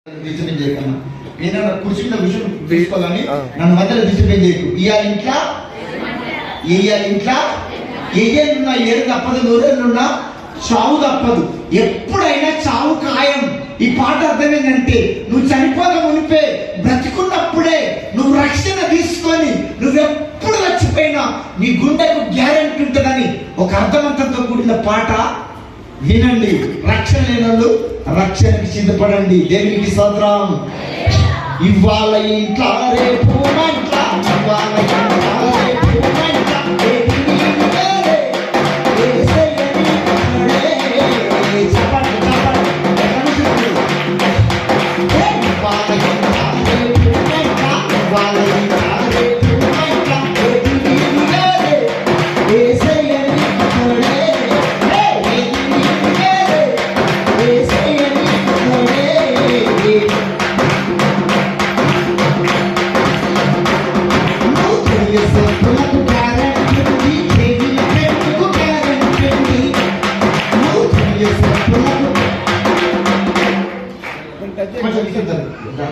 Disturbance చేయకన్నా నేను కూర్చున్న విషయం తీసుకోవాలని నన్ను మధ్యలో డిస్టర్బెన్స్ చేయకు. ఇవాళ ఇంట్లో ఏళ్ళున్నా ఏడు తప్పదు, నూరేళ్ళున్నా చావు తప్పదు. ఎప్పుడైనా చావు ఖాయం. ఈ పాట అర్థం ఏంటంటే నువ్వు చనిపోక మునిపే బ్రతికున్నప్పుడే నువ్వు రక్షణ తీసుకొని నువ్వెప్పుడు చచ్చిపోయినా నీ గుండెకు గ్యారెంటీ ఉంటుందని ఒక అర్థవంతంతో కూడిన పాట వినండి. రక్షణ లేని వాళ్ళు రక్షణకి సిద్ధపడండి. దేవునికి స్తోత్రం. ఇవాళ ఇంట్లో రేపు మంట్ల, ఇవాళ ఇంట్లో రేపు మంట్ల,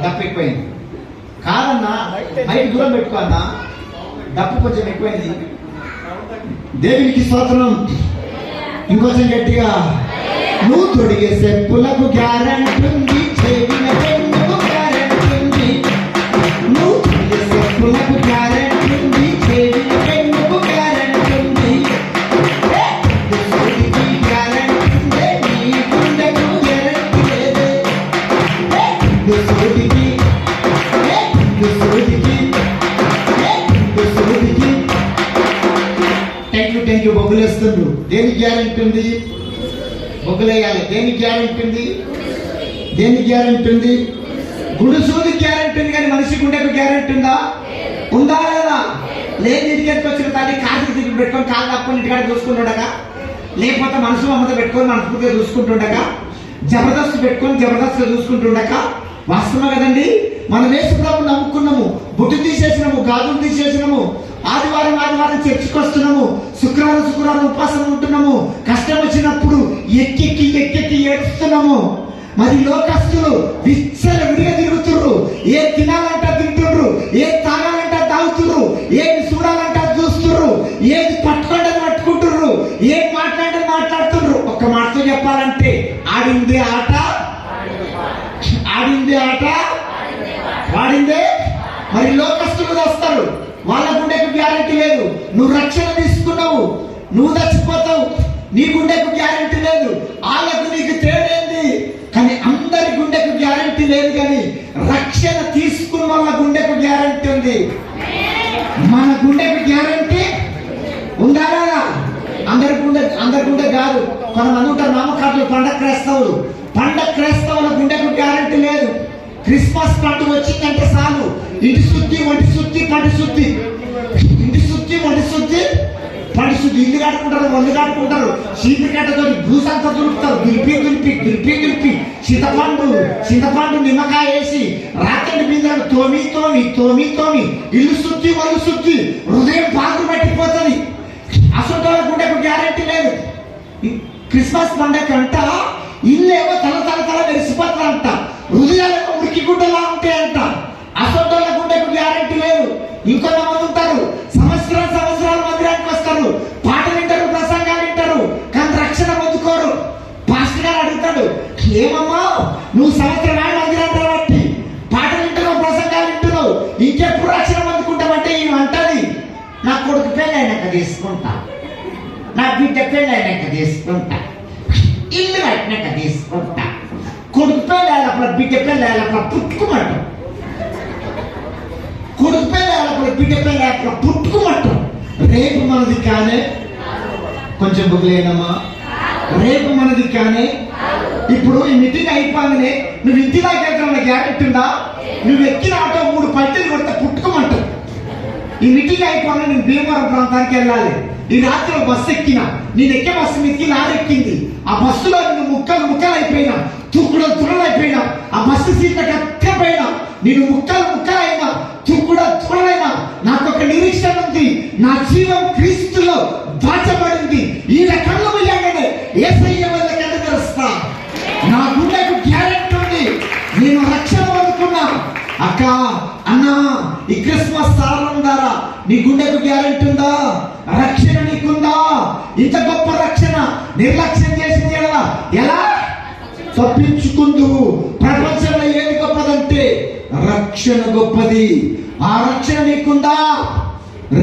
డప్పు ఎక్కువైంది కాదన్నా, మైక్ దూరం పెట్టుకోన్నా, డప్పు కొంచెం ఎక్కువైంది. దేవునికి స్తోత్రం. ఇంకొంచెం గట్టిగా. నువ్వు తొడిగే చెప్పులకు గ్యారెంటీ ఉంది, చెవిన పెన్నుకు గ్యారెంటీ ఉంది. నువ్వు తొడిగే చెప్పులకు గ్యారెంటీ ఉంది, చెవిన పెన్నుకు గ్యారెంటీ ఉంది. గ్యారెంటీ ఉందే, నీ గుండెకు గ్యారెంటీ లేదే. Thank you. బొగ్గులేస్తుండ్రు. దేనికి గ్యారెంటీ ఉంది? బొగ్గులేయాలి. దేనికి గ్యారెంటీ ఉంది? దేనికి గ్యారెంటీ ఉంది? గుడిసూది గ్యారెంటీ ఉంది, కానీ మనిషి గుండెకు గ్యారెంటీ ఉందా? ఉందా లేదా? లేదు. ఇంటికి వచ్చిన తల్లి కాసు తిరిగి పెట్టుకొని కాళ్ళు తప్పని ఇంటికాడ చూసుకుంటుండగా, లేకపోతే మనసు మమ్మతో పెట్టుకొని మనస్ఫూర్తిగా చూసుకుంటుండగా, జబర్దస్త్ పెట్టుకొని జబర్దస్త్గా చూసుకుంటుండగా, వాస్తవం కదండి. మనం యేసుప్రభువుని నమ్ముకున్నాము, బుట్టు తీసేసినాము, గాజులు తీసేసినాము, ఆదివారం చర్చికి వస్తున్నాము, శుక్రవారం ఉపాసన ఉంటున్నాము. కష్టం వచ్చినప్పుడు ఎక్కెక్కి ఏడుస్తున్నాము. మరి లోకస్తులు విడిగా తిరుగుతుర్రు. ఏ తినాలంటే తింటుర్రు, ఏ తాగాలంటే తాగుతుర్రు, ఏది చూడాలంటే చూస్తుర్రు, ఏది పట్టుకోండి పట్టుకుంటుర్రు, ఏది మాట్లాడే మాట్లాడుతుర్రు. ఒక్క మాటతో చెప్పాలంటే ఆడిందే ఆట వాడిందే. మరి లోకస్తులు వస్తారు, వాళ్ళ గుండెకు గ్యారెంటీ లేదు. నువ్వు రక్షణ తీసుకున్నావు, నువ్వు చచ్చిపోతావు, నీ గుండెకు గ్యారెంటీ లేదు. వాళ్ళకు నీకు తేడేంది? కానీ అందరి గుండెకు గ్యారెంటీ లేదు, కానీ రక్షణ తీసుకున్న వాళ్ళ గుండెకు గ్యారెంటీ ఉంది. మన గుండెకు గ్యారెంటీ ఉందా? అందరి గుండె కాదు. కొంతమంది ఉంటారు నామకార్లు, పండగ క్రైస్తవుల గుండెకు గ్యారెంటీ లేదు. క్రిస్మస్ పండుగ వచ్చిందంటే చాలు, ఇంటి శుద్ధి, వంటి శుద్ధి, పంటి శుద్ధి, ఇంటి శుద్ధి, వంటి శుద్ధి, పంటి శుద్ధి. ఇల్లు కట్టుకుంటారు, వండు కట్టుకుంటారు, చీపురు కట్టతో భూసంతా దులుపుతారు, దులిపి చింతపండు నిమ్మకాయ వేసి రాత్రి మీద తోమి ఇల్లు శుద్ధి, వండు శుద్ధి, హృదయం పాకులు పట్టిపోతుంది. అసలు గుండెకు గ్యారెంటీ లేదు. క్రిస్మస్ పండుగ అంట ఇల్లేమో తల మెరిసిపోతారంట, హృదయాలకు ఉరికి గుడ్డలా ఉంటాయంట. అసొంటోళ్ళ గుండెకు గ్యారెంటీ లేదు. ఇంకొంతమంది ఉంటారు, సంవత్సరాలు మందిరానికి వస్తారు, పాటలు వింటారు, ప్రసంగాలు వింటారు, కానీ రక్షణ పొందుకోరు. పాస్టర్ గారు అడుగుతాడు, ఏమమ్మా నువ్వు సంవత్సరం మందిరాన్ని బట్టి పాటలు వింటున్నావు, ప్రసంగాలు వింటున్నావు, ఇంకెప్పుడు రక్షణ పొందుకుంటావంటే ఏమంటది, నా కొడుకు పెళ్ళైనాక తీసుకుంటా, నా బిడ్డ పెళ్ళైనాక తీసుకుంటా, ఇల్లు కట్టినాక తీసుకుంటా. కొడుకు పెళ్ళాలప్పుడు బిడ్డ పెళ్ళాలప్పుడు పుట్టుకుమంటాం, కొడుకు పెళ్ళాలప్పుడు బిడ్డ పెళ్ళాలప్పుడు పుట్టుకుమంటాం. రేపు మనది కానే, కొంచెం బుగ్గులేనమ్మా, రేపు మనది కానే. ఇప్పుడు ఈ మీటింగ్ అయిపోగానే నువ్వు ఇంటి దాకా గ్యారెంటీ ఉందా? నువ్వు ఎక్కిన ఆటో 3 పల్టీలు కొడితే పుట్టుకోమంటావు. ఈ మీటింగ్ అయిపోగానే నేను భీమవరం ప్రాంతానికి వెళ్ళాలి. ఈ రాత్రి బస్సు ఎక్కిన, నేను ఎక్కే బస్సు మీదకి నారెక్కింది. ఆ బస్సులో నేను ముక్కలు అయిపోయినా, తుక్కుడలు అయిపోయినా, ఆ బస్సు సీట్లకు ఎక్కపోయినా, నేను ముక్కలైనా, తుక్కుడైనా, నాకు ఒక నిరీక్షణ ఉంది. నా జీవం క్రీస్తులో దాచబడింది. ఈ రకంలో వెళ్ళగానే యేసయ్య వల్ల కనుగొస్తా. నా గుండెకు గ్యారెంటీ ఉంది. నేను రక్షణ పొందుకున్నా. అక్క, అన్న, ఈ క్రిస్మస్ సారం ద్వారా నీ గుండెకు గ్యారెంటీ ఉందా? రక్షణ నీకుందా? ఇంత గొప్ప రక్షణ నిర్లక్ష్యం చేసింది ఎలా తప్పించుకుందు. ప్రపంచంలో ఏది గొప్పదంటే రక్షణ గొప్పది. ఆ రక్షణ నీకుందా?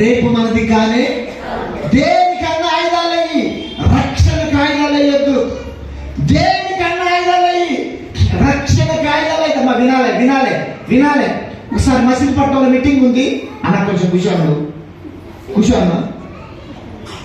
రేపు మనది కానీ దేనికన్నా ఆయుధాలయ్యి రక్షణకు ఆయుధాలయ్యొద్దు. దేనికన్నా ఆయుధాలయ్యి రక్షణకు ఆయుధాలయ్యమ్మా. వినాలే వినాలే వినాలే. ఒకసారి మసిలీపట్నంలో మీటింగ్ ఉంది అన్న, కొంచెం కూర్చోన్నా.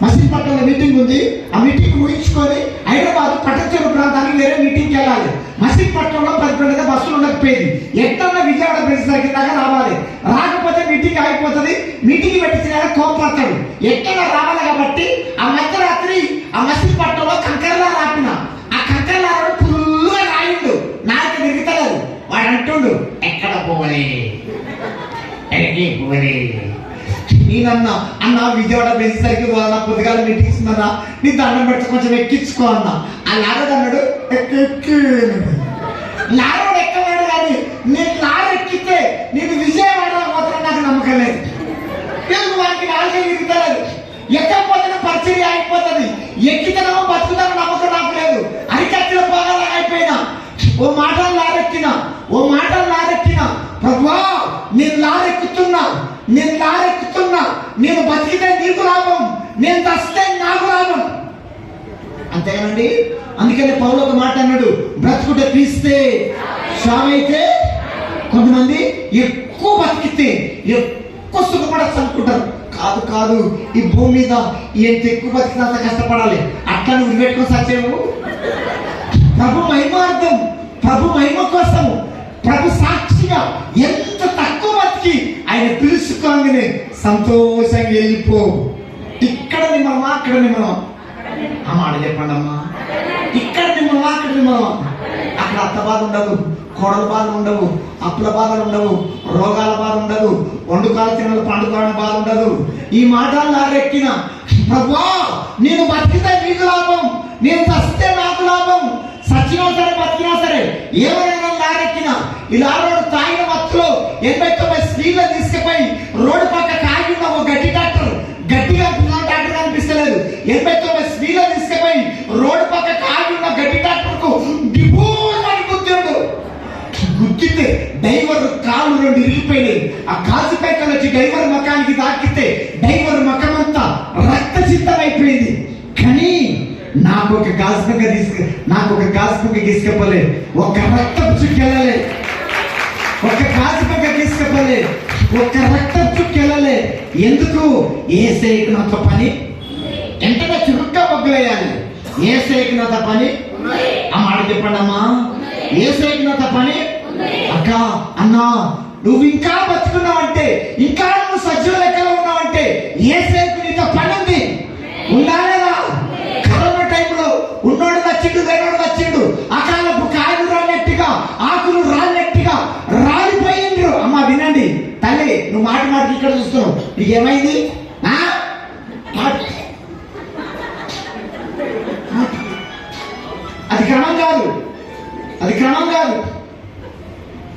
మసిలీపట్నంలో మీటింగ్ ఉంది. ఆ మీటింగ్ ముగించుకొని హైదరాబాద్ పట్టచెరు ప్రాంతానికి వేరే మీటింగ్కి వెళ్ళాలి. మసిలీపట్నంలో 12 బస్సులు ఉండకపోయింది. ఎట్లన్నా విజయవాడ ప్రెసిడెంట్ దాకా రావాలి. రాకపోతే మీటింగ్ ఆగిపోతుంది. మీటింగ్ పెట్టించిన కోపడతాడు. ఎట్లా రావాలి కాబట్టి ఆ మధ్యరాత్రి ఆ మసిలీపట్నంలో కంకర్లా రాపిన. ఆ కంకర్లా ఫుల్గా రాయిండు. నాకు తిరుగుతలేదు. వాడు అంటుండు, ఎక్కడ పోవాలి నేనన్నా, అన్న విజయవాడ వెళ్ళేసరికి వాళ్ళ పొద్దుగాల మీటింగ్స్ ఉందన్నా, నీ దండం పెట్టి కొంచెం ఎక్కించుకో అన్నా. ఆ లారోడు అన్నాడు, లారోడు ఎక్కవాడు కానీ నేను లారు ఎక్కితే నేను విజయవాడ మాత్రం నాకు నమ్మకం లేదు. తెలుగు వారికి నాలుగే తిరుగుతలేదు. ఎక్కకపోతే పరిచయం అయిపోతుంది. ఎక్కితేనేమో బతుకుతాను నమ్మకం నాకు లేదు. అరికత్తిలో పోగాల అయిపోయినా ఓ మాటలు లారెక్కినా ప్రభువా, నేను లారెక్కుతున్నా, నేను బతికితే నీకు లాభం, నేను చస్తే నాకు లాభం. అంతేనండి. అందుకని పౌలు ఒక మాట అన్నాడు, బ్రతుకుట క్రీస్తే సామైతే. కొంతమంది ఎక్కువ బతికితే ఎక్కువ సుఖపడచ్చు అనుకుంటారు. కాదు, ఈ భూమి మీద ఎంత ఎక్కువ బతికినంత కష్టపడాలి. అట్లా నువ్వు పెట్టుకొని సచ్చేవు. ప్రభు మహిమార్థం, ప్రభు మహిమ కోసం, ప్రభు సాక్షిగా ఎంత తక్కువ బతికి ఆయన పిలుచుకోగానే సంతోషంగా వెళ్ళిపో. ఇక్కడ నిమ్మమా, అక్కడ నిమ్మమా? ఆ మాట చెప్పండి అమ్మా. ఇక్కడ నిమ్మమా, అక్కడ నిమ్మమా? అక్కడ అత్త బాధ ఉండదు, కోడల బాధలు ఉండవు, అప్పుల బాధలు ఉండవు, రోగాల బాధ ఉండదు, వండుకాల తినలు పండుకోవడం బాధ ఉండదు. ఈ మాటలు నారెక్కిన ప్రభువా, నేను బతికితే నీకు లాభం, నేను చస్తే నాకు లాభం. సచ్చినా సరే బతికినా సరే ఏమైనా లారెక్కిన ఇలా రోడ్డు తాగిన మత్తులో 89 స్త్రీలు తీసుకుపోయి రోడ్డు పక్క కాగిన ఒక గట్టి డాక్టర్, గట్టిగా డాక్టర్ కనిపిస్తలేదు, 89 స్త్రీలు తీసుకుపోయి రోడ్డు పక్క కాగిన గట్టి డాక్టర్ కు డిబోని గుద్దితే డైవర్ కాళ్ళు 2 ఇరిగిపోయినాయి. ఆ గాజు పైకలు వచ్చి డైవర్ మకానికి తాకితే డైవర్ మకమంతా రక్త సిద్ధమైపోయింది. కానీ నాకు ఒక గాజు పక్క తీసుకపోలే, ఒక రక్తపు చుక్కెళ్ళలే, ఒక గాజు పక్క తీసుకపోలే, ఒక రక్తపు చుక్కెళ్ళలే. ఎందుకు? ఏసేయకునంత పని ఎంతగా చురుగ్గా బొగ్గలేయాలి. ఏసేయకునంత పని. ఆ మాట చెప్పండి అమ్మా. ఏసేయకునంత పని. అక్క, అన్నా, నువ్వు ఇంకా బతుకున్నావంటే, ఇంకా నువ్వు సజీవ లెక్కలో ఉన్నావంటే ఏసేకు నీతో పని ఉంది. ఉండాలేదా? కరోనా టైంలో ఉన్నోడు వచ్చిండు, వేరేవాడు వచ్చిండు. అకాలపు కాయలు రానట్టుగా, ఆకులు రానట్టుగా రాలిపోయిండ్రు. అమ్మ వినండి తల్లి, నువ్వు మాటికి ఇక్కడ చూస్తున్నావు, నీకేమైంది? అది క్రమం కాదు.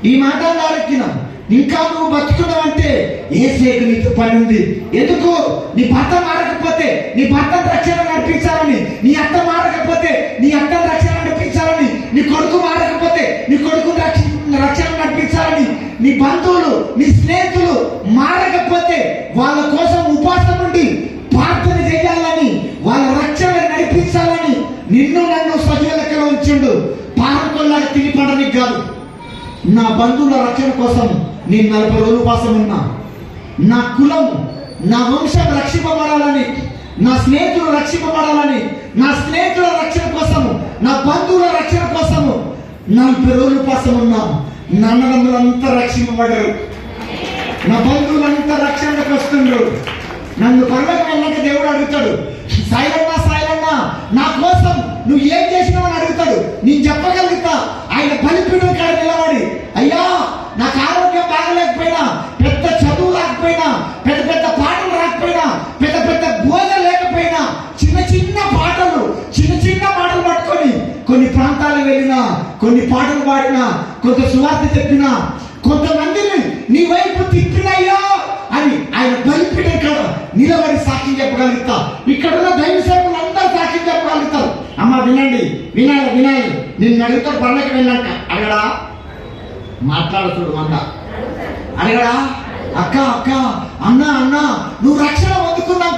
ఈ మాట నారెక్కిన ఇంకా నువ్వు బతుకున్నావంటే ఏసేకు నీకు పని ఉంది. ఎందుకు? నీ భర్త మారకపోతే నీ భర్త రక్షణ నడిపించాలని, నీ అత్త మారకపోతే నీ అత్త రక్షణ నడిపించాలని, నీ కొడుకు మారకపోతే నీ కొడుకు రక్షణ నడిపించాలని, నీ బంధువులు నీ స్నేహితులు మారకపోతే వాళ్ళ కోసం ఉపాసం ఉండి ప్రార్థన చేయాలని, వాళ్ళ రక్షణ నడిపించాలని నన్ను సజీవ లెక్కలో ఉంచిండు. పారకొల్లాగా తిని పడడానికి కాదు. నా బంధువుల రక్షణ కోసం నేను 40 రోజులు ఉపాసం ఉన్నా. నా కులం, నా వంశం రక్షింపబడాలని, నా స్నేహితులు రక్షింపబడాలని, నా స్నేహితుల రక్షణ కోసము, నా బంధువుల రక్షణ కోసము 40 రోజులు ఉపాసం ఉన్నా. నా అన్నదమ్ములంతా రక్షింపబడరు, నా బంధువులంతా రక్షణకు వస్తుండ్రు. నన్ను పరలోకం వెళ్ళాక దేవుడు అడుగుతాడు, సాయిలన్నా నా కోసం నువ్వు ఏం చేసినావు అని అడుగుతాడు. నేను చెప్పగలుగుతా. ఆయన బలిపీఠం కాడ నిలబడి, అయ్యా నాకు ఆరోగ్యం బాగలేకపోయినా, పెద్ద చదువు రాకపోయినా, పెద్ద పాటలు రాకపోయినా, పెద్ద బోధ లేకపోయినా, చిన్న చిన్న పాటలు పట్టుకొని కొన్ని ప్రాంతాలకు వెళ్ళినా, కొన్ని పాటలు పాడినా, కొంత సువార్త చెప్పినా, కొంతమందిని నీ వైపు తిప్పినయ్యా అని ఆయన బలిపీఠం కాడ నిలబడి సాక్ష్యం చెప్పగలుగుతా. ఇక్కడ ఉన్న దైవ సేవకులు అందరూ సాక్ష్యం చెప్పగలుగుతారు. అమ్మ వినండి, వినాలి. నిన్ను అడుగుతాడు పండగకి వెళ్ళాక, అడగడా మాట్లాడుతుడు అంట, అడగడా అక్క అన్న నువ్వు రక్షణ పొందుకున్నావు